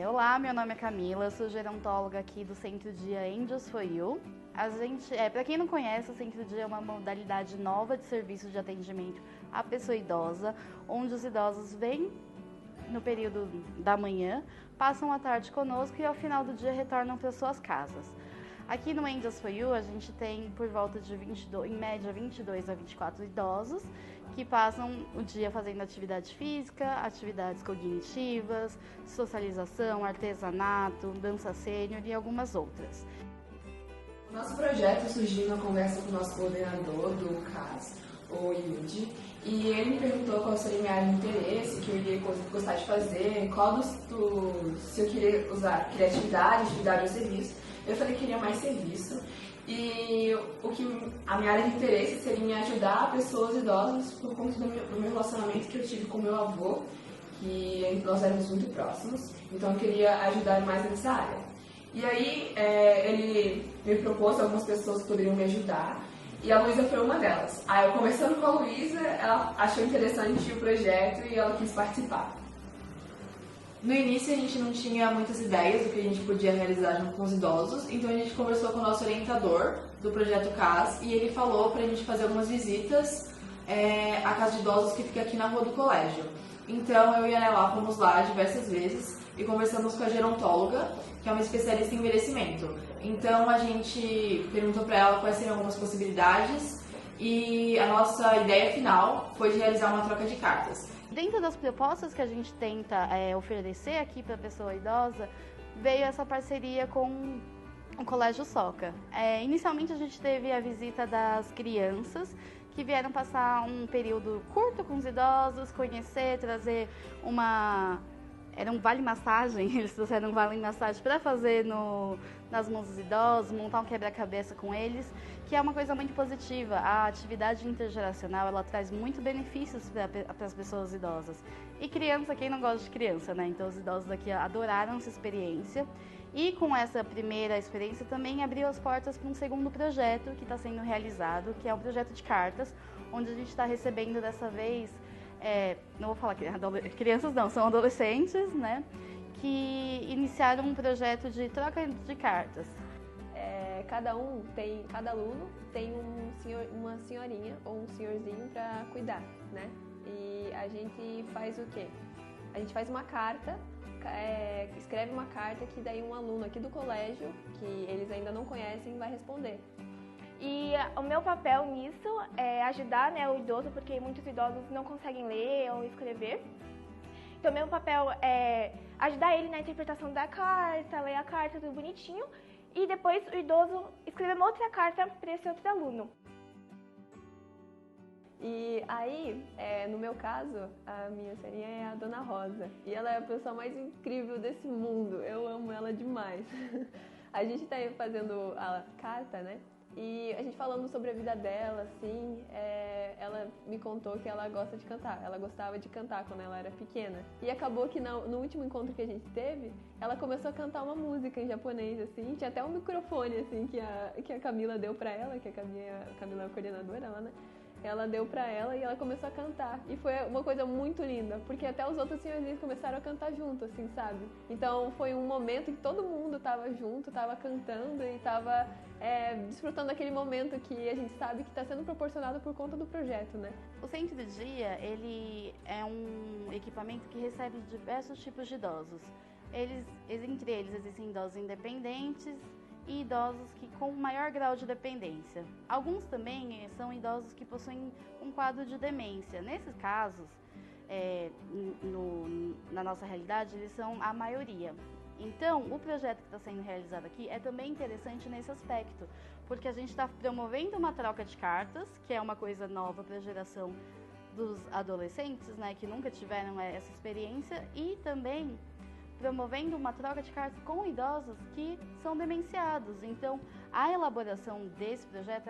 Olá, meu nome é Camila, eu sou gerontóloga aqui do Centro Dia Angels for You. Para quem não conhece, o Centro Dia é uma modalidade nova de serviço de atendimento à pessoa idosa, onde os idosos vêm no período da manhã, passam a tarde conosco e ao final do dia retornam para suas casas. Aqui no Angels for You, a gente tem por volta de em média 22 a 24 idosos que passam o dia fazendo atividade física, atividades cognitivas, socialização, artesanato, dança sênior e algumas outras. O nosso projeto surgiu na conversa com o nosso coordenador do CAS, o Yudi, e ele me perguntou qual seria a minha área de interesse, que eu iria gostar de fazer, se eu queria usar criatividade, atividade ou serviço. Eu falei que queria mais serviço e a minha área de interesse seria em ajudar pessoas idosas por conta do meu relacionamento que eu tive com meu avô, que nós éramos muito próximos, então eu queria ajudar mais nessa área. E aí ele me propôs algumas pessoas que poderiam me ajudar e a Luísa foi uma delas. Aí eu conversando com a Luísa, ela achou interessante o projeto e ela quis participar. No início a gente não tinha muitas ideias do que a gente podia realizar junto com os idosos, então a gente conversou com o nosso orientador do projeto CAS e ele falou para a gente fazer algumas visitas à casa de idosos que fica aqui na rua do colégio. Então eu e a Nela fomos lá diversas vezes e conversamos com a gerontóloga, que é uma especialista em envelhecimento. Então a gente perguntou para ela quais seriam algumas possibilidades e a nossa ideia final foi de realizar uma troca de cartas. Dentro das propostas que a gente tenta oferecer aqui para a pessoa idosa, veio essa parceria com o Colégio Soca. Inicialmente a gente teve a visita das crianças que vieram passar um período curto com os idosos, conhecer, trazer era um vale-massagem, eles trouxeram um vale-massagem para fazer nas mãos dos idosos, montar um quebra-cabeça com eles, que é uma coisa muito positiva. A atividade intergeracional, ela traz muito benefícios para as pessoas idosas. E criança, quem não gosta de criança, né? Então os idosos daqui adoraram essa experiência. E com essa primeira experiência também abriu as portas para um segundo projeto que está sendo realizado, que é o projeto de cartas, onde a gente está recebendo dessa vez... não vou falar crianças não, são adolescentes, né, que iniciaram um projeto de troca de cartas. Cada aluno tem uma senhorinha ou um senhorzinho para cuidar, né? E a gente faz o quê? A gente faz uma carta, escreve uma carta que daí um aluno aqui do colégio, que eles ainda não conhecem, vai responder. E o meu papel nisso é ajudar, né, o idoso, porque muitos idosos não conseguem ler ou escrever. Então, meu papel é ajudar ele na interpretação da carta, ler a carta tudo bonitinho, e depois o idoso escrever uma outra carta para esse outro aluno. E aí, no meu caso, a minha senhorinha é a Dona Rosa, e ela é a pessoa mais incrível desse mundo, eu amo ela demais. A gente está fazendo a carta, né? E a gente falando sobre a vida dela, assim, ela me contou que ela gosta de cantar. Ela gostava de cantar quando ela era pequena. E acabou que no último encontro que a gente teve, ela começou a cantar uma música em japonês, assim. Tinha até um microfone, assim, que a Camila deu pra ela, que a Camila é a coordenadora lá, né? Ela deu pra ela e ela começou a cantar. E foi uma coisa muito linda, porque até os outros senhorzinhos começaram a cantar junto, assim, sabe? Então foi um momento que todo mundo tava junto, tava cantando e tava desfrutando daquele momento que a gente sabe que está sendo proporcionado por conta do projeto, né? O Centro do Dia, ele é um equipamento que recebe diversos tipos de idosos. Entre eles existem idosos independentes e idosos com maior grau de dependência. Alguns também são idosos que possuem um quadro de demência. Nesses casos, na nossa realidade, eles são a maioria. Então, o projeto que está sendo realizado aqui é também interessante nesse aspecto, porque a gente está promovendo uma troca de cartas, que é uma coisa nova para a geração dos adolescentes, né, que nunca tiveram essa experiência, e também promovendo uma troca de cartas com idosos que são demenciados. Então, a elaboração desse projeto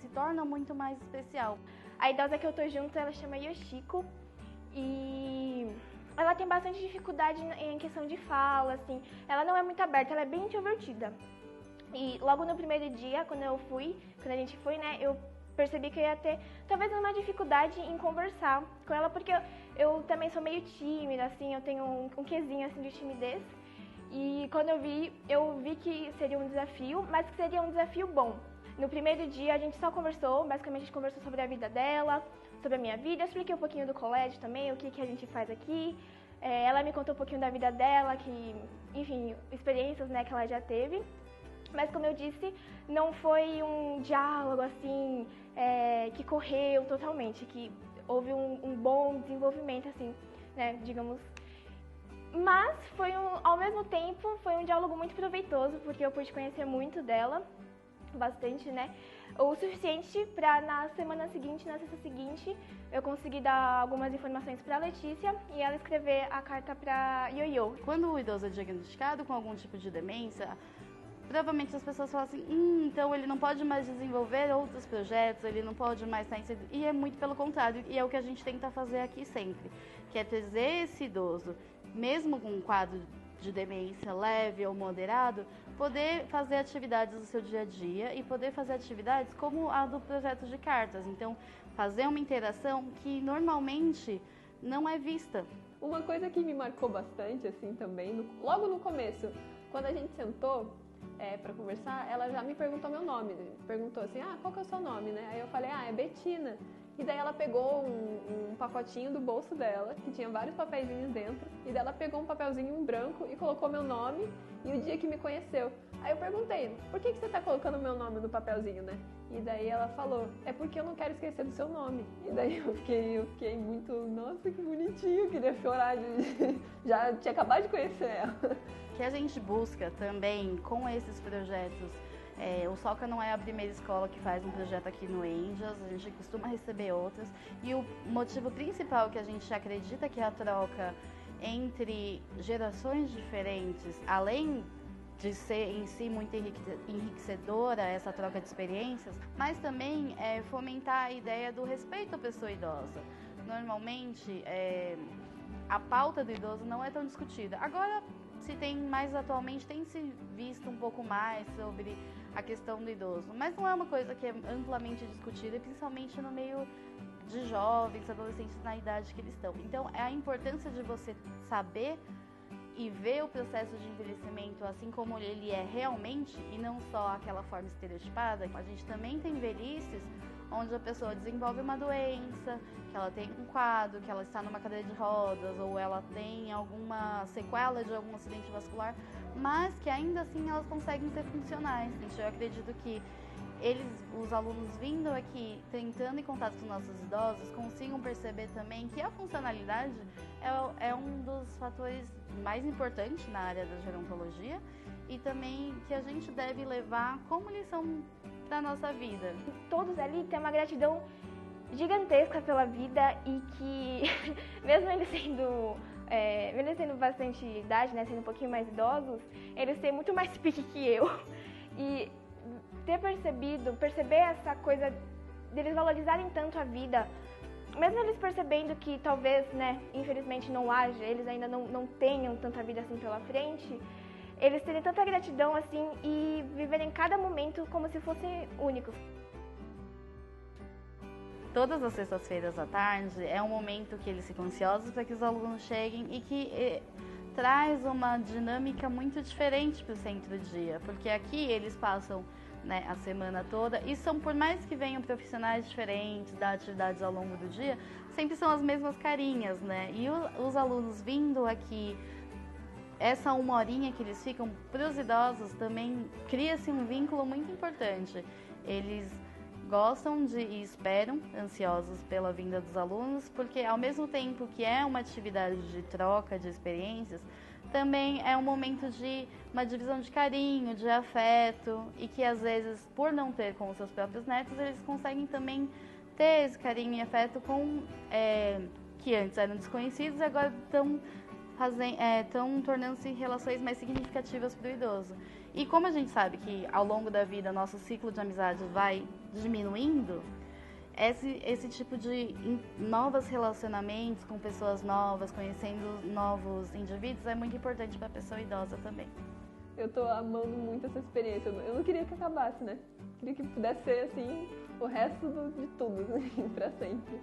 se torna muito mais especial. A idosa que eu tô junto, ela chama Yoshiko e ela tem bastante dificuldade em questão de fala, assim. Ela não é muito aberta, ela é bem introvertida. E logo no primeiro dia, quando a gente foi, né, eu percebi que eu ia ter talvez uma dificuldade em conversar com ela, porque eu também sou meio tímida, assim, eu tenho um quesinho assim de timidez. E quando eu vi que seria um desafio, mas que seria um desafio bom. No primeiro dia a gente só conversou, basicamente a gente conversou sobre a vida dela, sobre a minha vida, eu expliquei um pouquinho do colégio também, o que a gente faz aqui. Ela me contou um pouquinho da vida dela, enfim, experiências, né, que ela já teve. Mas como eu disse, não foi um diálogo assim, que correu totalmente, que houve um bom desenvolvimento, assim, né, digamos. Mas ao mesmo tempo, foi um diálogo muito proveitoso, porque eu pude conhecer muito dela, bastante, né? O suficiente para na semana seguinte, na sexta seguinte, eu conseguir dar algumas informações para a Letícia e ela escrever a carta para Ioiô. Quando o idoso é diagnosticado com algum tipo de demência, provavelmente as pessoas falam assim, então ele não pode mais desenvolver outros projetos, ele não pode mais estar inserido. E é muito pelo contrário, e é o que a gente tenta fazer aqui sempre, que é trazer esse idoso, mesmo com um quadro de demência leve ou moderado, poder fazer atividades do seu dia a dia e poder fazer atividades como a do projeto de cartas. Então, fazer uma interação que normalmente não é vista. Uma coisa que me marcou bastante, assim, também, logo no começo, quando a gente sentou para conversar, ela já me perguntou meu nome, perguntou assim, qual que é o seu nome, né? Aí eu falei, é Betina. E daí ela pegou um pacotinho do bolso dela, que tinha vários papeizinhos dentro, e daí ela pegou um papelzinho em branco e colocou meu nome e o dia que me conheceu. Aí eu perguntei, por que você tá colocando meu nome no papelzinho, né? E daí ela falou, é porque eu não quero esquecer do seu nome. E daí eu fiquei muito, nossa, que bonitinho, queria chorar, já tinha acabado de conhecer ela. Que a gente busca também com esses projetos. O Soca não é a primeira escola que faz um projeto aqui no Angels, a gente costuma receber outras. E o motivo principal que a gente acredita que é a troca entre gerações diferentes, além de ser em si muito enriquecedora essa troca de experiências, mas também fomentar a ideia do respeito à pessoa idosa. Normalmente, a pauta do idoso não é tão discutida. Agora, se tem mais atualmente, tem se visto um pouco mais sobre a questão do idoso, mas não é uma coisa que é amplamente discutida, principalmente no meio de jovens, adolescentes na idade que eles estão. Então, é a importância de você saber e ver o processo de envelhecimento assim como ele é realmente e não só aquela forma estereotipada. A gente também tem velhices onde a pessoa desenvolve uma doença, que ela tem um quadro, que ela está numa cadeira de rodas ou ela tem alguma sequela de algum acidente vascular, mas que ainda assim elas conseguem ser funcionais. Eu acredito que os alunos vindo aqui, tentando em contato com nossos idosos, consigam perceber também que a funcionalidade é um dos fatores mais importantes na área da gerontologia e também que a gente deve levar como lição da nossa vida. Todos ali têm uma gratidão gigantesca pela vida e que, mesmo eles tendo bastante idade, né, sendo um pouquinho mais idosos, eles têm muito mais pique que eu. E perceber essa coisa deles valorizarem tanto a vida, mesmo eles percebendo que talvez, né, infelizmente não haja, eles ainda não tenham tanta vida assim pela frente, eles terem tanta gratidão assim e viverem cada momento como se fossem únicos. Todas as sextas-feiras à tarde é um momento que eles ficam ansiosos para que os alunos cheguem e que traz uma dinâmica muito diferente para o centro-dia, porque aqui eles passam, né, a semana toda e são, por mais que venham profissionais diferentes, dar atividades ao longo do dia, sempre são as mesmas carinhas, né? E os alunos vindo aqui, essa uma horinha que eles ficam, para os idosos também cria-se um vínculo muito importante. Eles gostam e esperam, ansiosos pela vinda dos alunos, porque ao mesmo tempo que é uma atividade de troca de experiências, também é um momento de uma divisão de carinho, de afeto, e que às vezes, por não ter com os seus próprios netos, eles conseguem também ter esse carinho e afeto com que antes eram desconhecidos e agora estão tornando-se relações mais significativas para o idoso. E como a gente sabe que ao longo da vida nosso ciclo de amizade vai diminuindo, esse tipo de novos relacionamentos com pessoas novas, conhecendo novos indivíduos, é muito importante para a pessoa idosa também. Eu tô amando muito essa experiência. Eu não queria que acabasse, né? Queria que pudesse ser assim o resto de tudo, assim, pra sempre.